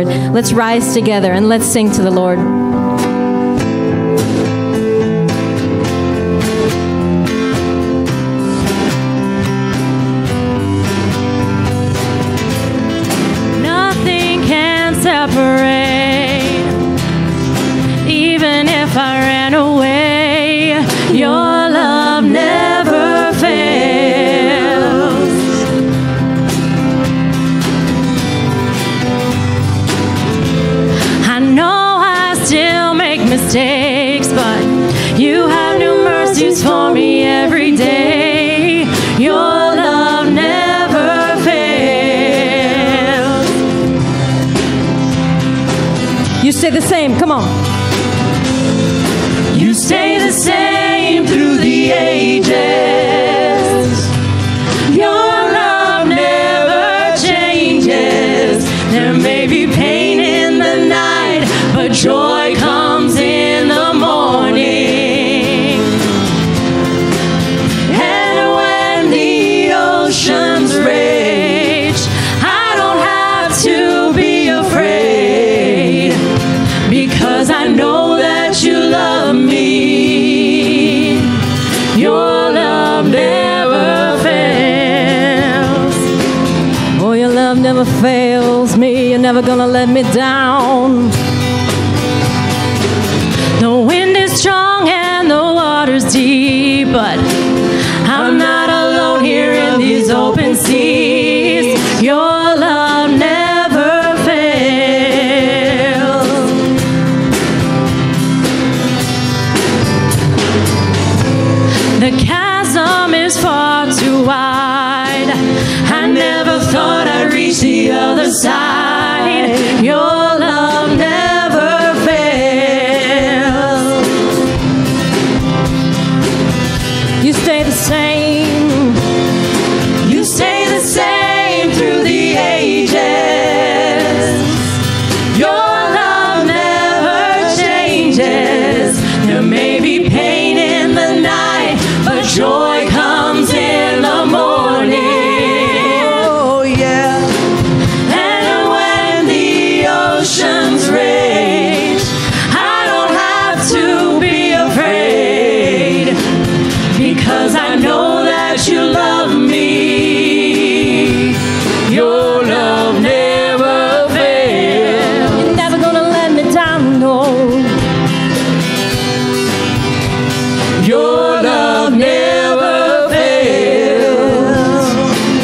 Lord. Let's rise together and let's sing to the Lord. Nothing can separate, even if I ran away. Your love never fails. I know I still make mistakes, but you have new mercies for me every day. Your love never fails. You stay the same. Come on. You stay the same through the ages. Your love never changes. There may be pain in the night, but joy comes in the morning. And when the oceans rage, I don't have to be afraid, because I know that you love me. Your love never fails. Oh, your love never fails me. You're never gonna let me down. The wind is strong and the water's deep, but I'm not alone here in these open seas. Your love never fails. The chasm is far too wide. I never thought I'd reach the other side. Your love never fails. You stay the same. You stay the same through the ages. Your love never changes. There may be pain in the night, but joy comes in the morning. Oh, yeah. And when the oceans rage, I don't have to be afraid, because I know that you love me. Your love never fails. You're never gonna let me down, no. Your love never fails.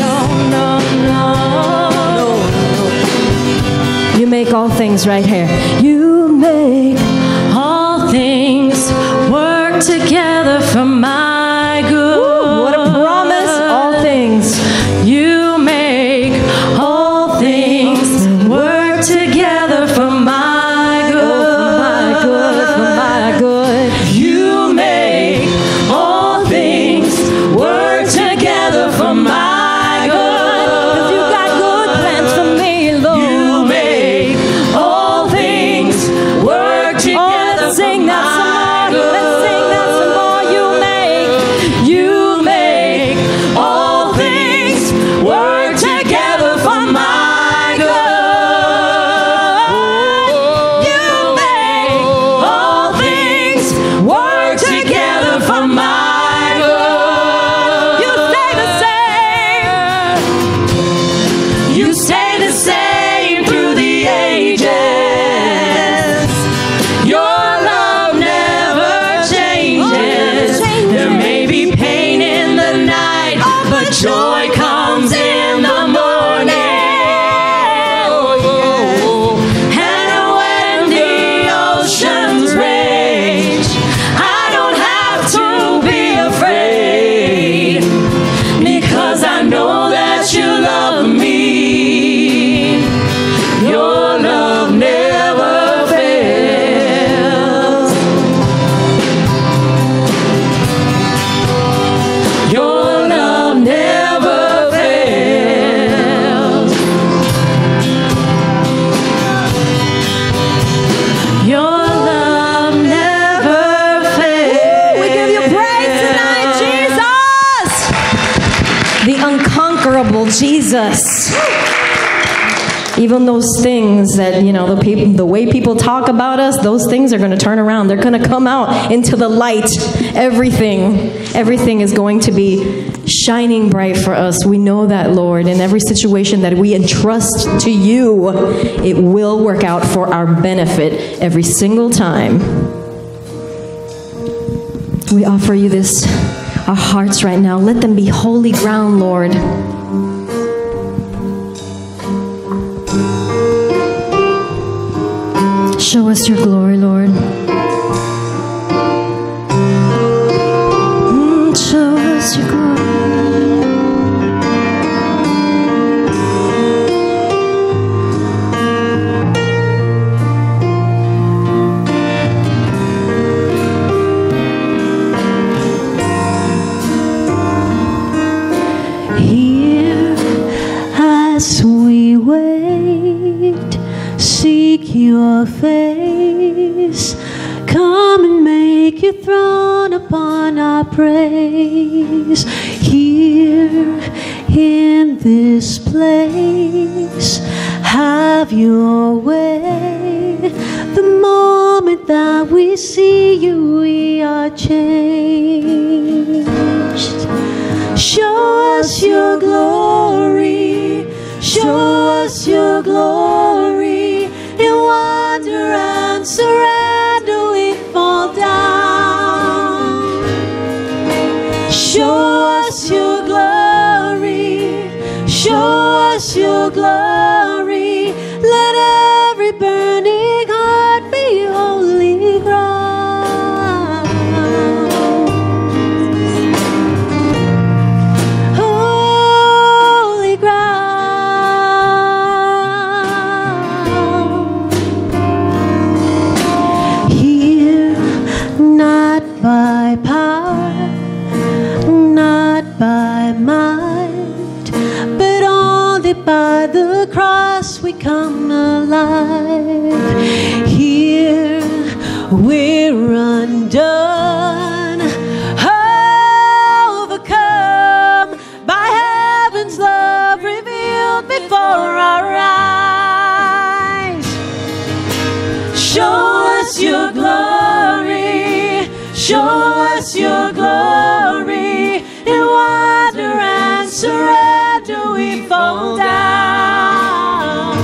No, no, no. You make all things right here. You make All things work together for my good. what a promise. All things. You make all things work together for my good. My good, for my good. You make all things work together for my good. 'Cause you got good plans for me, Lord. You make all things work together let's sing for that my some more. good. Let's sing that some more. You make all things work together for my good. You make all things work together for my good. You stay the same. You stay the same through the ages. Your love never changes. There may be pain in the night, but joy comes in the morning. And when the oceans rage, I don't have to be afraid, because I know that you love me. Your love never fails. Your love never fails. Your love never fails. We give you praise tonight, Jesus. The unconquerable Jesus. Even those things that, you know, the way people talk about us, those things are going to turn around. They're going to come out into the light. Everything is going to be shining bright for us. We know that, Lord. In every situation that we entrust to you, it will work out for our benefit every single time. We offer you this, our hearts right now. Let them be holy ground, Lord. Show us your glory, Lord. Show us your glory. Here as we wait, seek your face. Come and make your throne upon our praise. Here in this place, have your way. The moment that we see you, we are changed. Show us your glory. Show us your glory. In wonder and surrender we fall down. Show us your glory. Show us your glory. Let every burning heart be holy ground. Holy ground. Here, not by power, not by might, but only by the cross we come alive. Here we're undone, overcome by heaven's love revealed before our eyes. Show us your glory. Show us your glory. In wonder and surrender we fall down.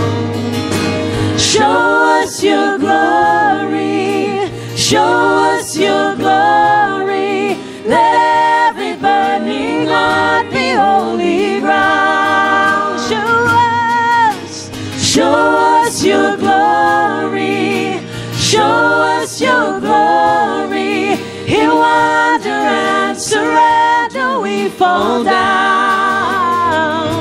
Show us your glory. Show us your glory. Let every burning heart be holy ground. Show us your glory. Show us your glory. In wonder and surrender we fall down.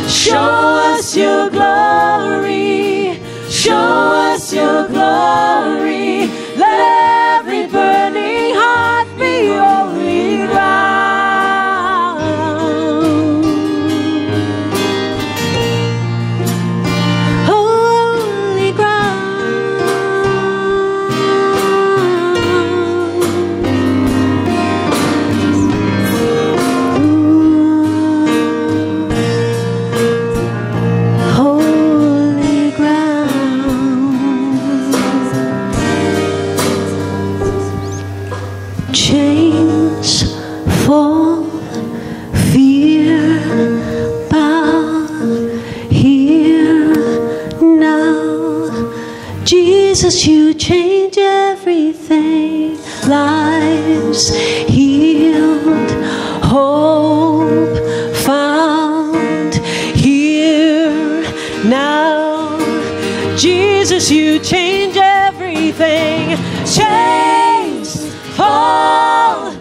Show us your glory. Show us your glory. Let every burning heart be holy ground. Holy ground. Holy ground. Chains fall, fear bow. Here now, Jesus, you change everything. Lives healed, hope found. Here now, Jesus, you change everything. Chains fall,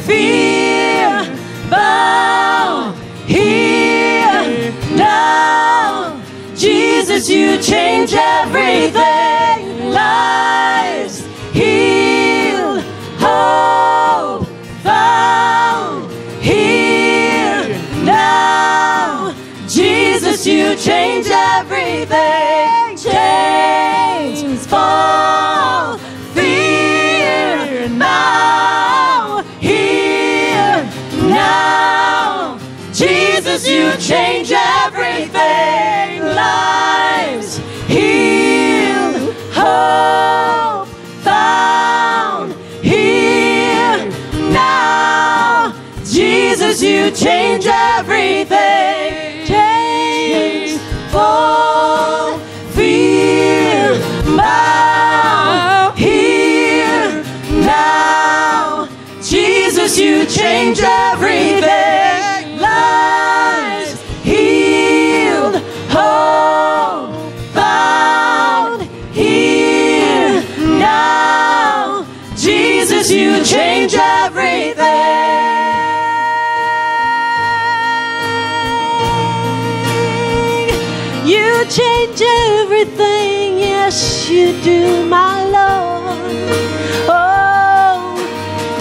fear bow. Here now, Jesus, you change everything. Lives healed, hope found. Here now, Jesus, you change everything. Chains fall, fear now. Here now, Jesus, Jesus, you change everything. Lives healed, hope found here now. Jesus, you change everything. Chains fall, fear bow here now. Jesus, you change everything. Lives healed, hope found here now. Jesus, you change everything. You change everything, yes you do, my Lord. Oh,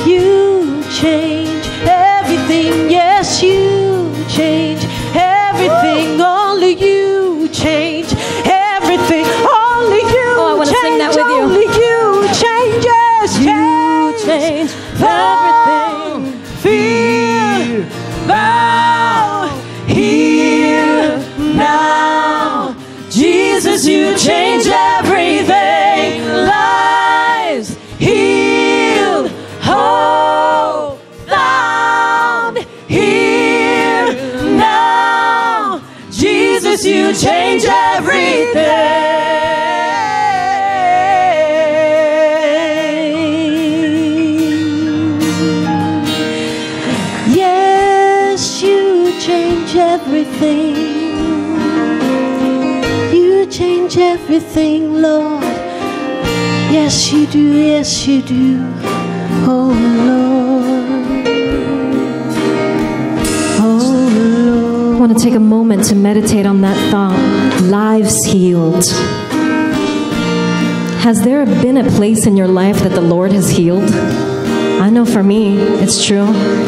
you change everything, yes you change everything. Only you change everything. Only you. Oh, I want to sing that with you. Only you change, yes, you change everything. Fear bow here now. Jesus, you change everything. Lives healed, hope found here now. Jesus, you change everything. Yes, you change everything. You change everything, Lord. Yes, you do. Yes, you do. Oh, Lord. Oh, Lord. I want to take a moment to meditate on that thought. Lives healed. Has there been a place in your life that the Lord has healed? I know for me, it's true.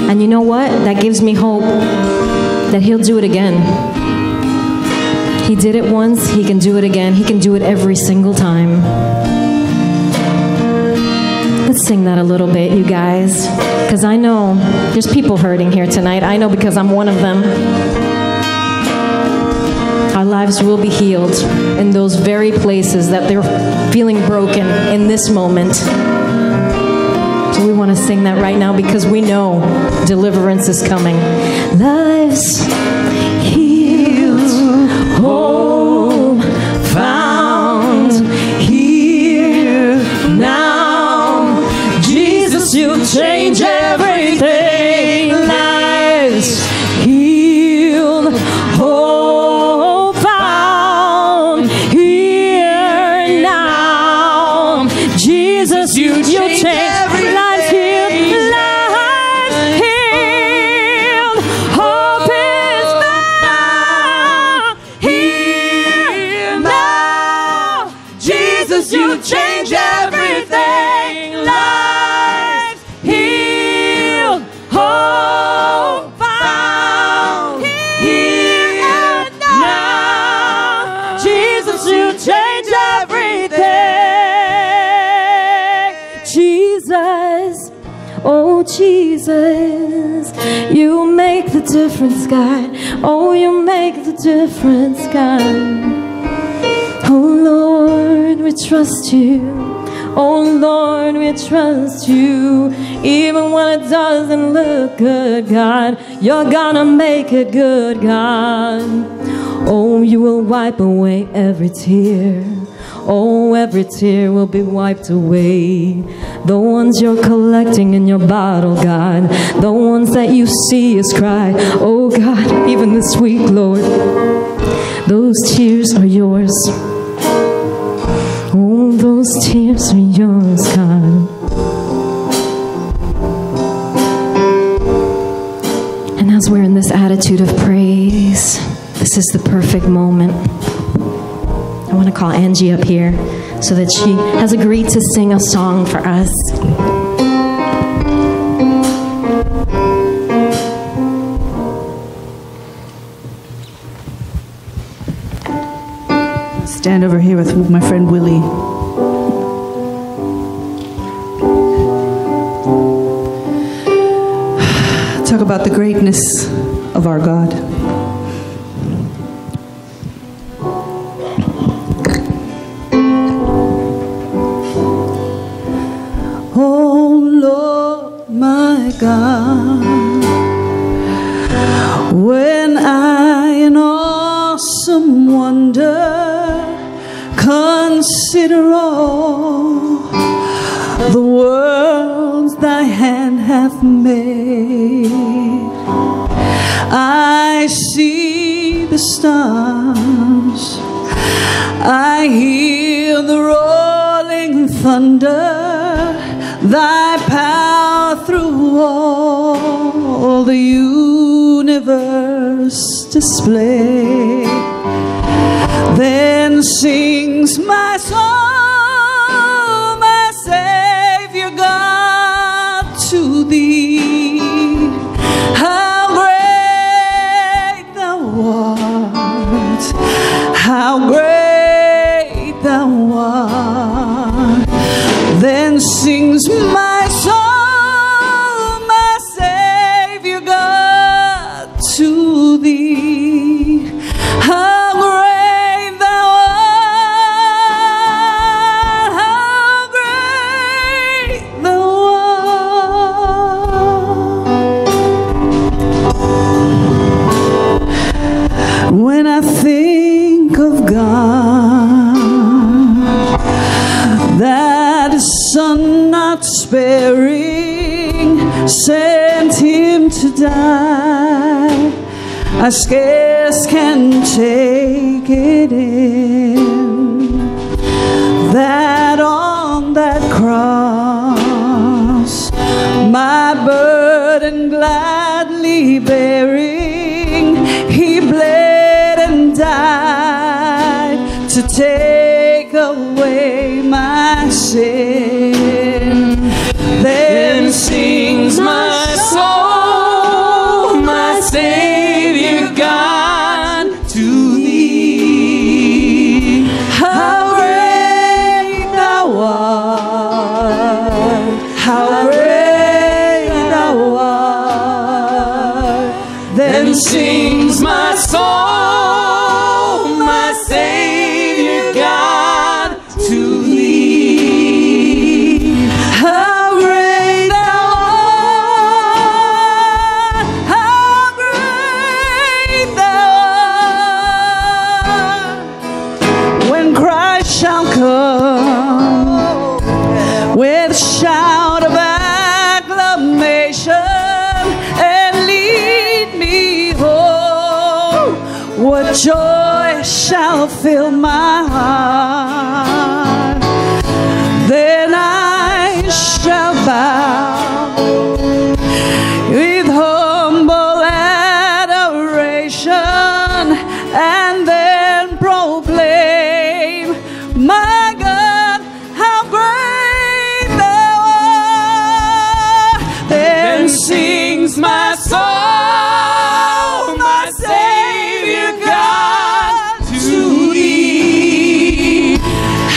And you know what? That gives me hope that He'll do it again. He did it once, He can do it again. He can do it every single time. Let's sing that a little bit, you guys. Because I know there's people hurting here tonight. I know because I'm one of them. Our lives will be healed in those very places that they're feeling broken in this moment. So we want to sing that right now because we know deliverance is coming. Lives healed, hope found here now. Jesus, you change everything. Lives healed, hope found here now. Jesus, you change everything. Lives healed, lives healed, hope is found here now. Jesus, you change everything. Lives healed, hope found here now. Jesus, you change everything. Jesus, oh Jesus, you make the difference, God. Oh, you make the difference, God. Oh Lord, we trust you. Oh Lord, we trust you. Even when it doesn't look good, God, you're gonna make it good, God. Oh, you will wipe away every tear. Oh, every tear will be wiped away. The ones you're collecting in your bottle, God. The ones that you see us cry. Oh God, even this week, Lord, those tears are yours. Oh, those tears are yours, God. And as we're in this attitude of praise, this is the perfect moment. I want to call Angie up here so that she has agreed to sing a song for us. Stand over here with my friend Willie. Talk about the greatness of our God. God. When I in awesome wonder consider all the worlds thy hand hath made, I see the stars, I hear the rolling thunder, thy power through all the universe display. Then sings my soul, my Savior God, to thee. How great thou art, how great thou art. Then sings my soul, my Savior God, to thee. How great thou art, how great thou art. When I think of God, that His Son not sparing sent Him to die, I scarce can take it in, that on that cross, my burden gladly bearing, He bled and died to take away my sin. Then sings my soul, my Savior God, to thee. How great thou art, how great thou art. Then sings my soul, my Savior God, to thee. How great thou art, how great thou art. When Christ shall come with shout of acclamation and lead me home, what joy shall fill my heart. Then I shall bow with humble adoration and then proclaim, my God, how great thou art. Then sings my soul, my Savior God, to thee.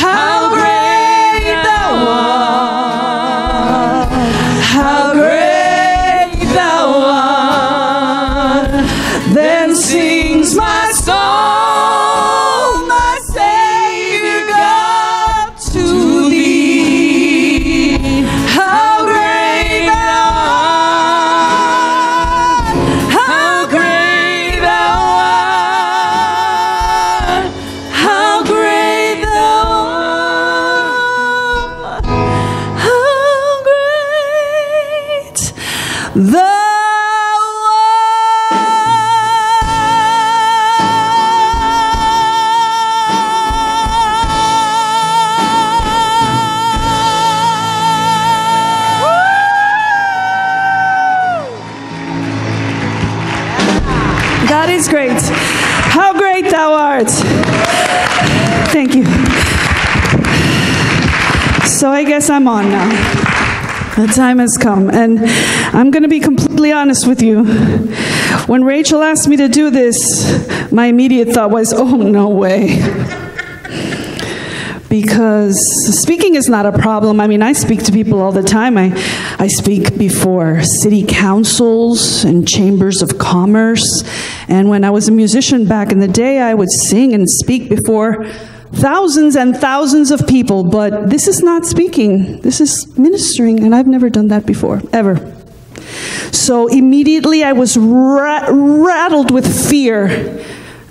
How great thou art, how great thou art. Then sings my soul, my Savior God, to thee. How great thou art, how great thou art, how great thou art, how great thou art. God is great. How great thou art. Thank you. So I guess I'm on now. The time has come, and I'm going to be completely honest with you. When Rachel asked me to do this, my immediate thought was, oh, no way. Because speaking is not a problem. I mean, I speak to people all the time. I speak before city councils and chambers of commerce. And when I was a musician back in the day, I would sing and speak before thousands and thousands of people. But this is not speaking. This is ministering, and I've never done that before, ever. So immediately I was rattled with fear.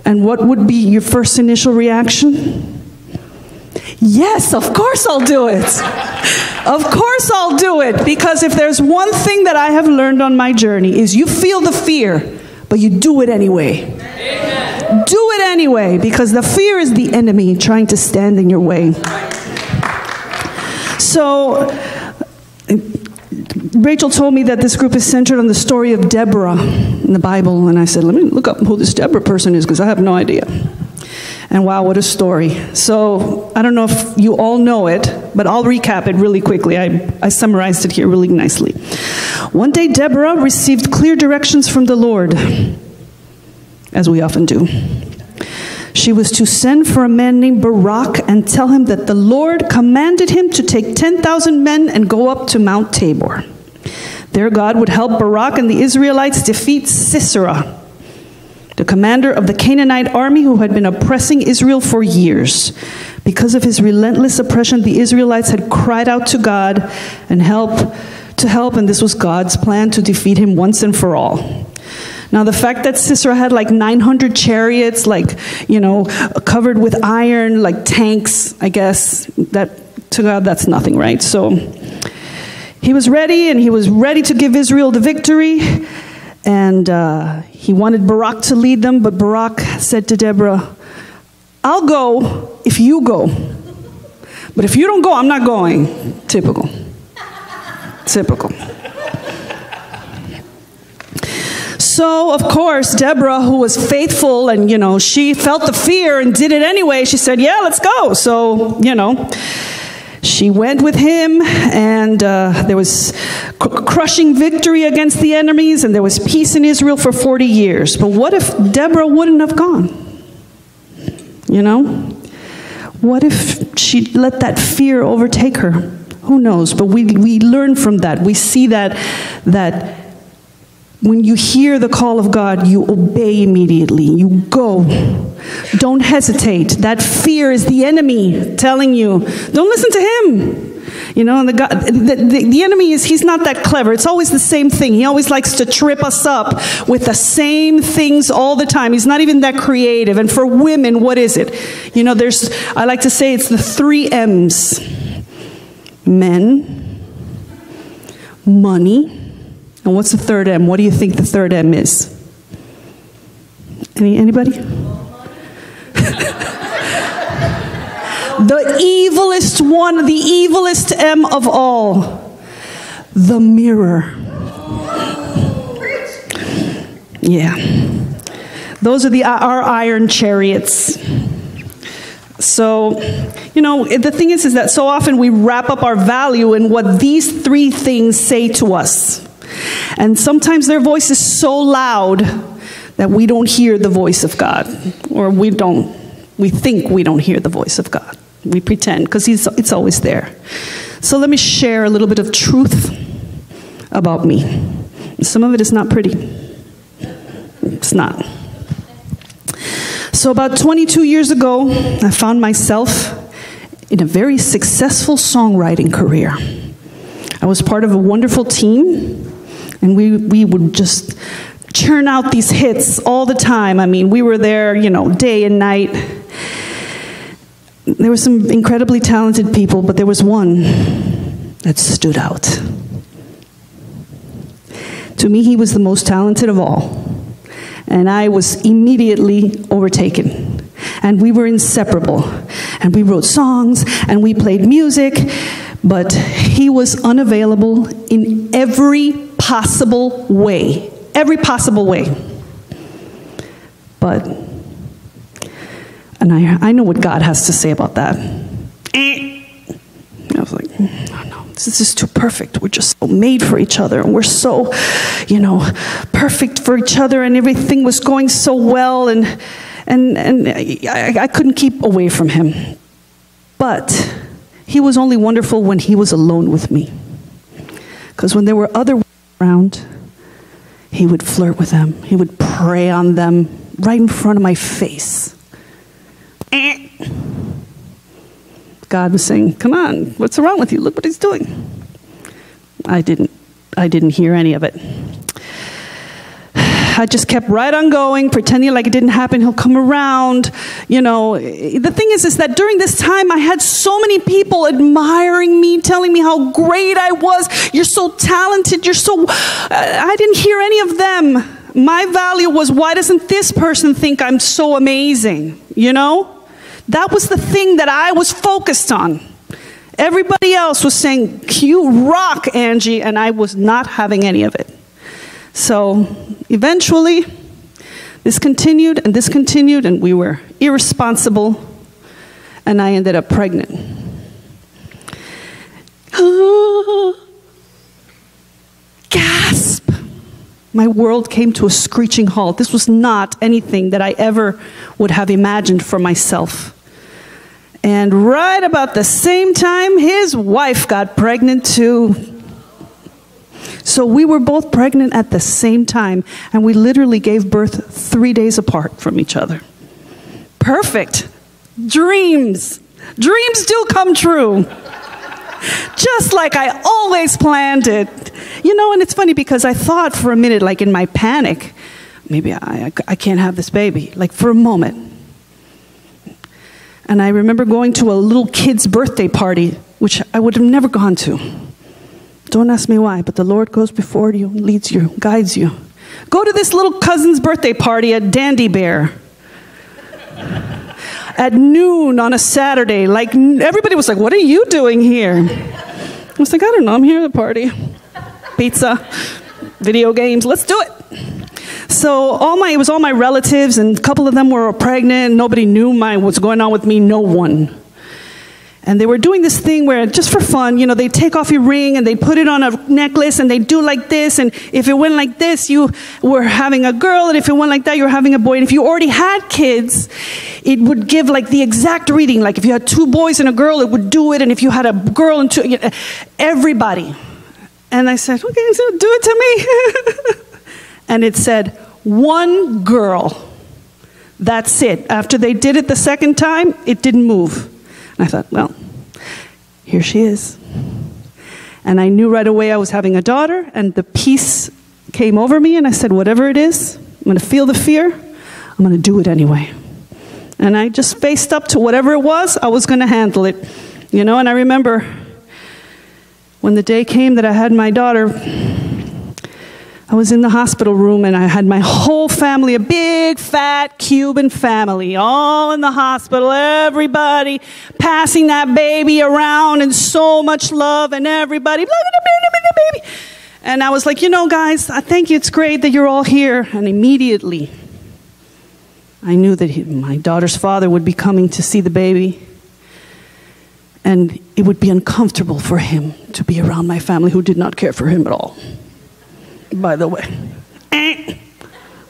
And what would be your first initial reaction? Yes, of course I'll do it. Of course I'll do it. Because if there's one thing that I have learned on my journey is you feel the fear, but you do it anyway. Amen. Do it anyway, because the fear is the enemy trying to stand in your way. So Rachel told me that this group is centered on the story of Deborah in the Bible. And I said, let me look up who this Deborah person is, because I have no idea. And wow, what a story. So I don't know if you all know it, but I'll recap it really quickly. I summarized it here really nicely. One day, Deborah received clear directions from the Lord, as we often do. She was to send for a man named Barak and tell him that the Lord commanded him to take 10,000 men and go up to Mount Tabor. There God would help Barak and the Israelites defeat Sisera, the commander of the Canaanite army who had been oppressing Israel for years. Because of his relentless oppression, the Israelites had cried out to God and and this was God's plan to defeat him once and for all. Now, the fact that Sisera had like 900 chariots, covered with iron, like tanks, I guess, that to God, that's nothing, right? So he was ready, and he was ready to give Israel the victory. And he wanted Barak to lead them, but Barak said to Deborah, I'll go if you go. But if you don't go, I'm not going. Typical. Typical. So, of course, Deborah, who was faithful and, she felt the fear and did it anyway. She said, yeah, let's go. So, she went with him, and there was crushing victory against the enemies, and there was peace in Israel for 40 years. But what if Deborah wouldn't have gone? What if she let that fear overtake her? Who knows? But we learn from that. We see that when you hear the call of God, you obey immediately. You go. Don't hesitate. That fear is the enemy telling you, don't listen to him. And the enemy he's not that clever. It's always the same thing. He always likes to trip us up with the same things all the time. He's not even that creative. And for women, what is it? I like to say it's the 3 M's. Men, money, and what's the 3rd M? What do you think the 3rd M is? Anybody? The evilest one, the evilest M of all. The mirror. Yeah. Those are our iron chariots. So, the thing is that so often we wrap up our value in what these 3 things say to us. And sometimes their voice is so loud that we don't hear the voice of God. Or we think we don't hear the voice of God. We pretend, because it's always there. So let me share a little bit of truth about me. Some of it is not pretty. It's not. So about 22 years ago, I found myself in a very successful songwriting career. I was part of a wonderful team, and we would just churn out these hits all the time. I mean, we were there, day and night. There were some incredibly talented people, but there was one that stood out. To me, he was the most talented of all. And I was immediately overtaken. And we were inseparable. And we wrote songs, and we played music, but he was unavailable in every possible way. Every possible way. And I know what God has to say about that. I was like, oh no, this is too perfect. We're just so made for each other. And we're so, perfect for each other. And everything was going so well. And I couldn't keep away from him. But he was only wonderful when he was alone with me. Because when there were other women around, he would flirt with them. He would prey on them right in front of my face. God was saying, come on, what's wrong with you? Look what he's doing. I didn't hear any of it. I just kept right on going, pretending like it didn't happen. He'll come around. You know, the thing is that during this time, I had so many people admiring me, telling me how great I was. You're so talented. You're so... I didn't hear any of them. My value was, why doesn't this person think I'm so amazing? You know? That was the thing that I was focused on. Everybody else was saying, you rock, Angie, and I was not having any of it. So eventually, this continued, and we were irresponsible, and I ended up pregnant. Gasp! My world came to a screeching halt. This was not anything that I ever would have imagined for myself. And right about the same time, his wife got pregnant too. So we were both pregnant at the same time, and we literally gave birth 3 days apart from each other. Perfect. Dreams. Dreams do come true. Just like I always planned it. You know, and it's funny because I thought for a minute, like in my panic, maybe I can't have this baby, like for a moment. And I remember going to a little kid's birthday party, which I would have never gone to. Don't ask me why, but the Lord goes before you, leads you, guides you. Go to this little cousin's birthday party at Dandy Bear. At noon on a Saturday, like everybody was like, what are you doing here? I was like, I don't know, I'm here at the party. Pizza, video games, let's do it. So it was all my relatives, and a couple of them were pregnant. Nobody knew what's going on with me, no one. And they were doing this thing where, just for fun, you know, they take off your ring and they put it on a necklace and they do like this. And if it went like this, you were having a girl. And if it went like that, you were having a boy. And if you already had kids, it would give like the exact reading. Like if you had 2 boys and a girl, it would do it. And if you had a girl and 2, everybody. And I said, okay, so do it to me. And it said, 1 girl. That's it. After they did it the second time, it didn't move. And I thought, well, here she is. And I knew right away I was having a daughter, and the peace came over me, and I said, whatever it is, I'm going to feel the fear, I'm going to do it anyway. And I just faced up to whatever it was, I was going to handle it. You know, and I remember when the day came that I had my daughter, I was in the hospital room, and I had my whole family, a big, fat Cuban family, all in the hospital, everybody passing that baby around, and so much love, and everybody, look at the baby. And I was like, you know, guys, I think it's great that you're all here. And immediately, I knew that my daughter's father would be coming to see the baby, and it would be uncomfortable for him to be around my family who did not care for him at all. By the way,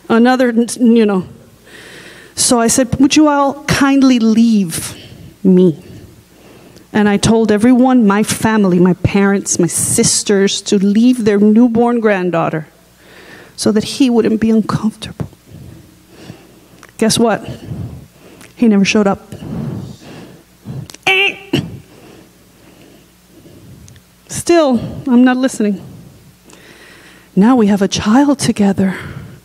another, you know. So I said, would you all kindly leave me? And I told everyone, my family, my parents, my sisters, to leave their newborn granddaughter so that he wouldn't be uncomfortable. Guess what? He never showed up. Still, I'm not listening. Now we have a child together.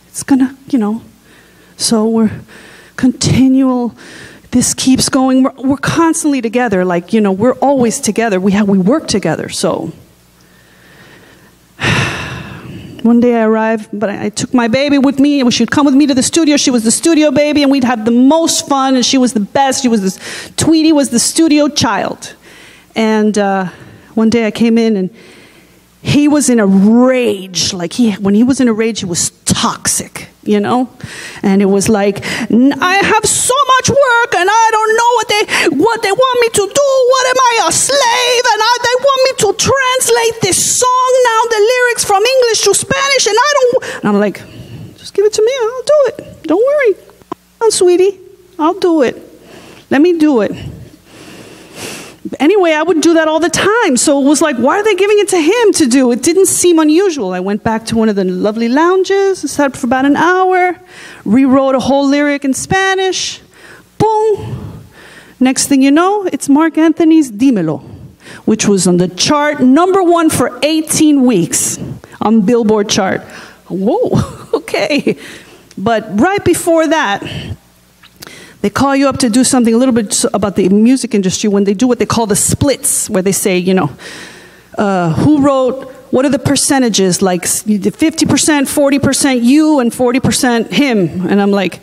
It's gonna, you know, so we're continual. This keeps going. We're constantly together. Like, you know, we're always together. We work together. So one day I arrived, but I took my baby with me. She would come with me to the studio. She was the studio baby, and we'd have the most fun. And she was the best. Tweety was the studio child. And one day I came in, and he was in a rage. Like when he was in a rage, he was toxic, you know? And it was like, I have so much work, and I don't know what they want me to do. What am I, a slave? And they want me to translate this song now, the lyrics from English to Spanish, and I don't. And I'm like, just give it to me. I'll do it. Don't worry. Come on, sweetie. I'll do it. Let me do it. Anyway, I would do that all the time. So it was like, why are they giving it to him to do? It didn't seem unusual. I went back to one of the lovely lounges, sat up for about an hour, rewrote a whole lyric in Spanish. Boom. Next thing you know, it's Mark Anthony's Dímelo, which was on the chart #1 for 18 weeks on Billboard chart. Whoa, okay. okay. But right before that, they call you up to do something a little bit about the music industry when they do what they call the splits, where they say, you know, who wrote, what are the percentages, like 50%, 40% you, and 40% him. And I'm like,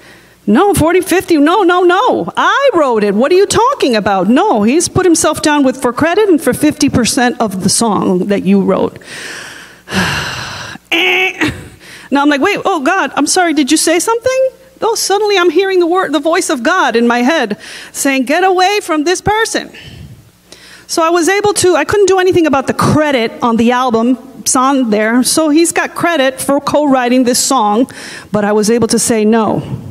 no, 40, 50, no. I wrote it. What are you talking about? No, he's put himself down for credit and for 50% of the song that you wrote. Now I'm like, wait, oh God, I'm sorry, did you say something? Oh, suddenly I'm hearing the voice of God in my head saying, get away from this person. So I couldn't do anything about the credit on the album. It's on there. So he's got credit for co-writing this song, but I was able to say no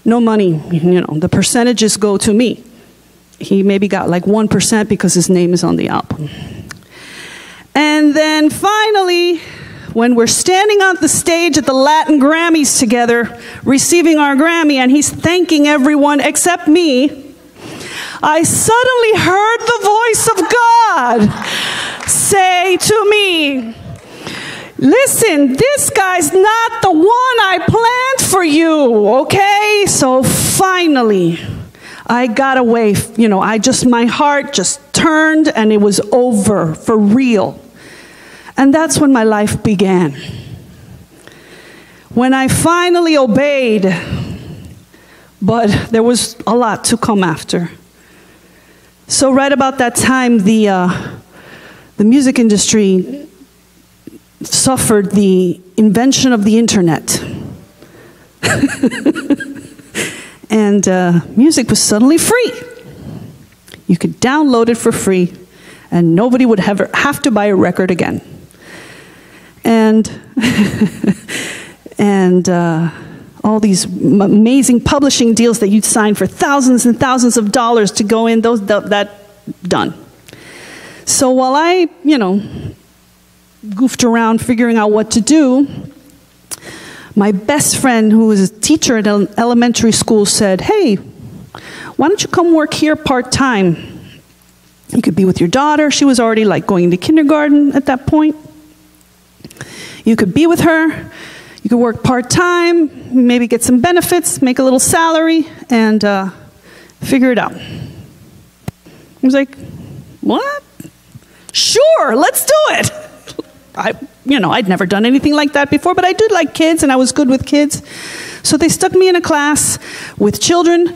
money, you know, the percentages go to me. He maybe got like 1% because his name is on the album. And then finally, when we're standing on the stage at the Latin Grammys together, receiving our Grammy, and he's thanking everyone except me, I suddenly heard the voice of God say to me, listen, this guy's not the one I planned for you, okay? So finally, I got away, you know, my heart just turned and it was over for real. And that's when my life began. When I finally obeyed, but there was a lot to come after. So right about that time, the music industry suffered the invention of the internet. And music was suddenly free. You could download it for free, and nobody would ever have to buy a record again. And all these amazing publishing deals that you'd sign for thousands and thousands of dollars to go in, that done. So while I, you know, goofed around figuring out what to do, my best friend, who was a teacher at an elementary school, said, hey, why don't you come work here part-time? You could be with your daughter. She was already like going to kindergarten at that point. You could be with her. You could work part-time, maybe get some benefits, make a little salary, and figure it out. I was like, what? Sure, let's do it. I'd never done anything like that before, but I did like kids, and I was good with kids. So they stuck me in a class with children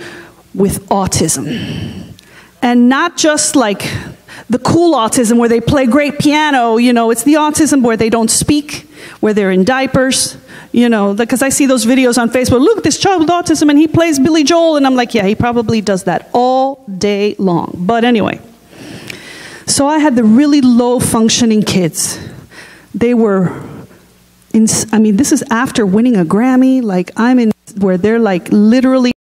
with autism. And not just like the cool autism where they play great piano, you know, it's the autism where they don't speak, where they're in diapers, you know, because I see those videos on Facebook, look, this child with autism, and he plays Billy Joel, and I'm like, yeah, he probably does that all day long. But anyway, so I had the really low functioning kids. They were, this is after winning a Grammy, like I'm in, where they're like literally